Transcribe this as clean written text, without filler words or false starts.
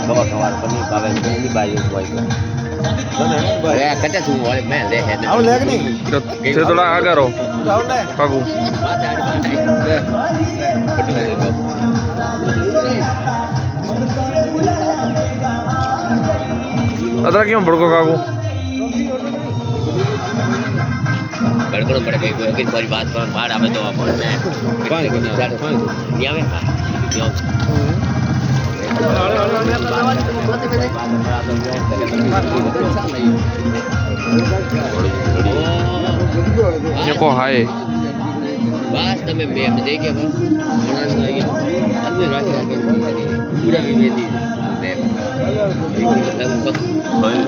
ખબર ખબર પની પાવે ની બાજુ હોય તો અરે કટે તું હોય મે લે હે આવ લેગ નહીં તે થોડા આગળ રહો આવ લે કાકુ અદરા કેમ ભડકો કાકુ ગડગડો પડે કઈ કોઈ કોઈ વાત પર બહાર આવે તો આપણને કોણ ની આવે ये को हाय बस તમે મેમ દેખે બસ માણસ અહીંયા અંદર રાખી રાખી પૂરા વિવેદી મેમ હોય